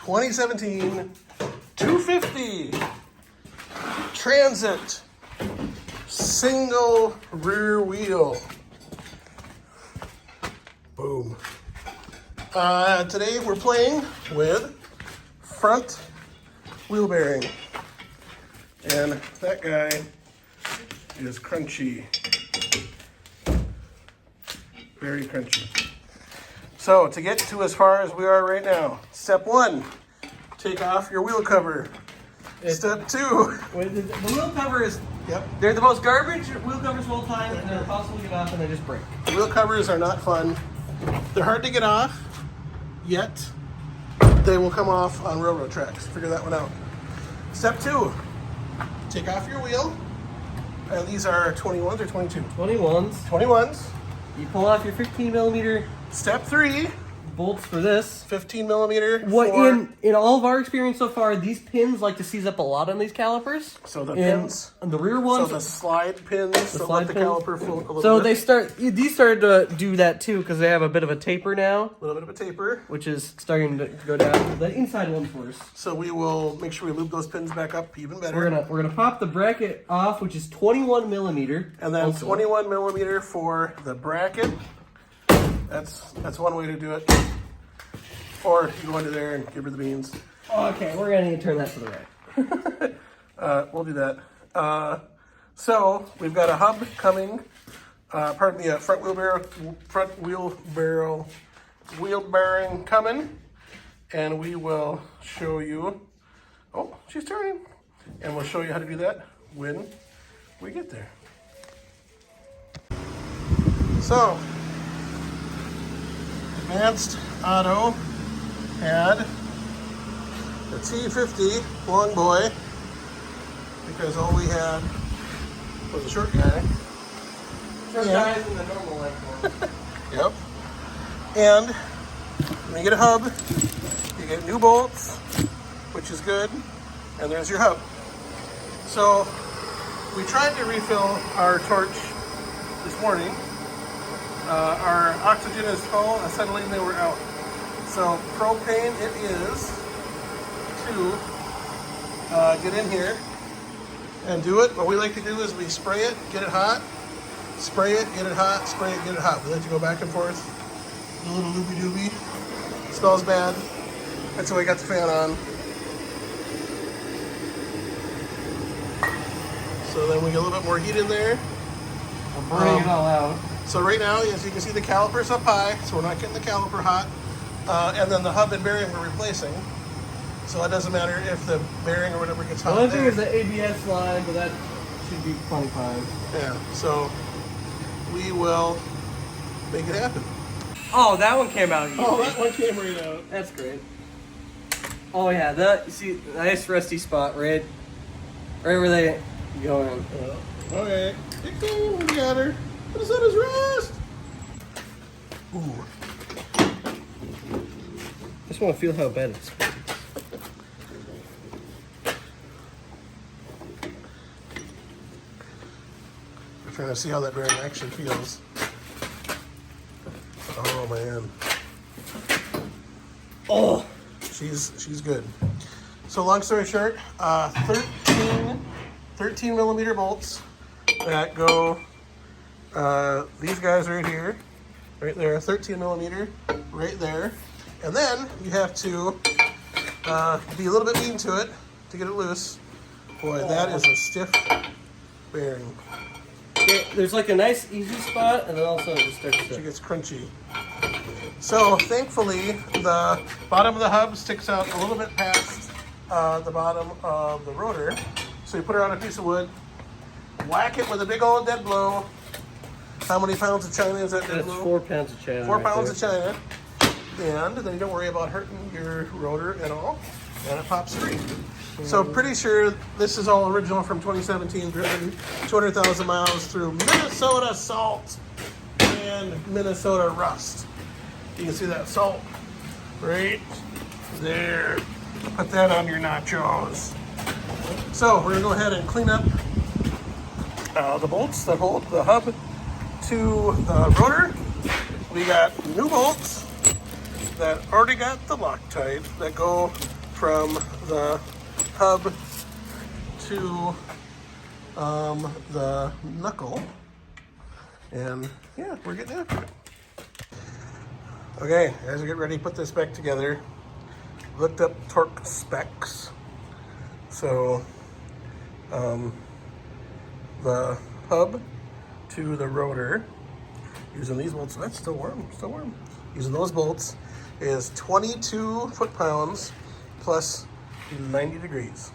2017 250 Transit single rear wheel. Boom. Today we're playing with front wheel bearing. And that guy is crunchy. Very crunchy. So to get to as far as we are right now, step one, take off your wheel cover. Step two. The wheel cover is, Yep. they're the most garbage wheel covers of all time, and they're impossible to get off, and they just break. Wheel covers are not fun. They're hard to get off, yet they will come off on railroad tracks. Figure that one out. Step two, take off your wheel. And these are 21s or 22? 21s. 21s. You pull off your 15 millimeter Step three, bolts for this. 15 millimeter. What for, in all of our experience so far, these pins like to seize up a lot on these calipers. So the And pins. the rear So ones. the slide pins that slide let the pins. caliper float a little So bit. these started to do that too because they have a bit of a taper now, A little bit of a taper. which is starting to go down. The inside one first. So we will make sure we lube those pins back up even better. We're gonna pop the bracket off, which is 21 millimeter. And then also. 21 millimeter for the bracket. That's one way to do it. Or you go into there and give her the beans. Okay, we're gonna need to turn that to the right. We'll do that. So we've got a hub coming. Pardon me, front wheel bearing coming, and we will show you. Oh, she's turning, and we'll show you how to do that when we get there. So, Advanced Auto had the T50 long boy because all we had was a short guy. Short Yeah. guys in the normal length one. Yep. And when you get a hub, you get new bolts, which is good, and there's your hub. So we tried to refill our torch this morning. Our oxygen is full, acetylene they were out. So propane it is to get in here and do it. What we like to do is we spray it, get it hot, spray it, get it hot, spray it, get it hot. We like to go back and forth, do a little loopy-doopy. Smells bad. That's why I got the fan on. So then we get a little bit more heat in there. I'm burning it all out. So right now, as you can see, the caliper's up high, so we're not getting the caliper hot. And then the hub and bearing we're replacing. So it doesn't matter if the bearing or whatever gets The hot only thing there. is the ABS line, but that should be plenty fine. Yeah, so we will make it happen. Oh, that one came out easy. Oh, that one came right out. That's great. Oh yeah, you see, nice rusty spot right where they go in. Okay, we got her. What is that, his rust? Ooh. Just want to feel how bad it's. I'm trying to see how that bearing actually feels. Oh man. Oh, She's good. So long story short, 13 millimeter bolts that go, these guys right here, right there, 13 millimeter, right there. And then you have to be a little bit mean to it to get it loose. Boy, that is a stiff bearing. yeah, there's like a nice easy spot, and then also it just starts It to. gets crunchy. So thankfully, the bottom of the hub sticks out a little bit past the bottom of the rotor. So you put it on a piece of wood, whack it with a big old dead blow. How many pounds of China is that dead That's blow? 4 pounds of China. 4 right pounds there. of China. And then you don't worry about hurting your rotor at all. And it pops free. So pretty sure this is all original from 2017, driven 200,000 miles through Minnesota salt and Minnesota rust. You can see that salt right there. Put that on your nachos. So we're gonna go ahead and clean up the bolts that hold the hub to the rotor. We got new bolts that already got the Loctite that go from the hub to the knuckle. And yeah, we're getting after it. Okay, as we get ready to put this back together, looked up torque specs. So the hub to the rotor, using these bolts, that's still warm, using those bolts is 22 foot-pounds plus 90 degrees.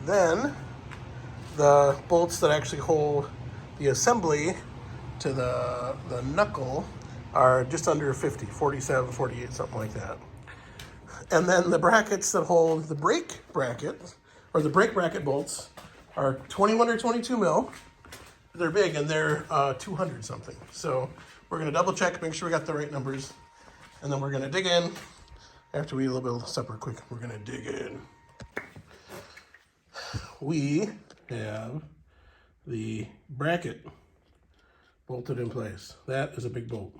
Then the bolts that actually hold the assembly to the knuckle are just under 50, 47, 48, something like that. And then the brackets that hold the brake bracket, or the brake bracket bolts, are 21 or 22 mil. They're big, and they're 200 something. So we're gonna double check, make sure we got the right numbers, and then we're gonna dig in. After we eat a little bit of supper quick, we're gonna dig in. We have the bracket bolted in place. That is a big bolt.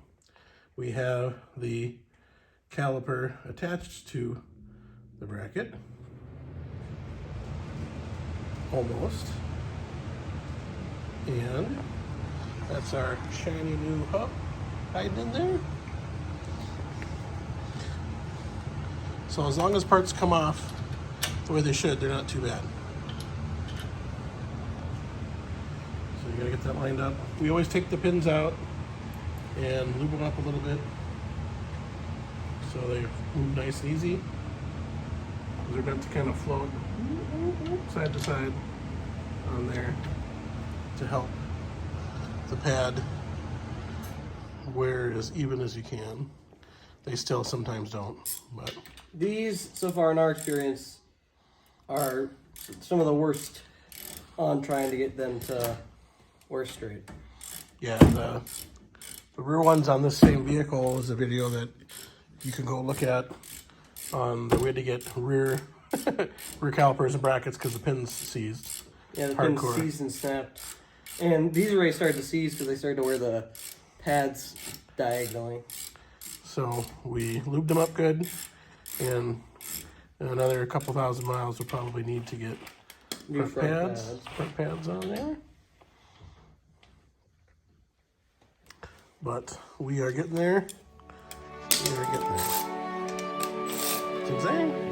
We have the caliper attached to the bracket. Almost. And that's our shiny new hub hiding in there. So as long as parts come off the way they should, they're not too bad. So you gotta get that lined up. We always take the pins out and lube them up a little bit so they move nice and easy. They're meant to kind of float side to side on there to help the pad wear as even as you can. They still sometimes don't, but These, so far in our experience, are some of the worst on trying to get them to wear straight. yeah, the rear ones on this same vehicle is a video that you can go look at on the way to get rear rear calipers and brackets because the pin's seized. Yeah, the pin's Hardcore. seized and snapped. And these already started to seize because they started to wear the pads diagonally. So we lubed them up good, and in another couple thousand miles we'll probably need to get New front front pads on there. But we are getting there. We are getting there. Zigzag.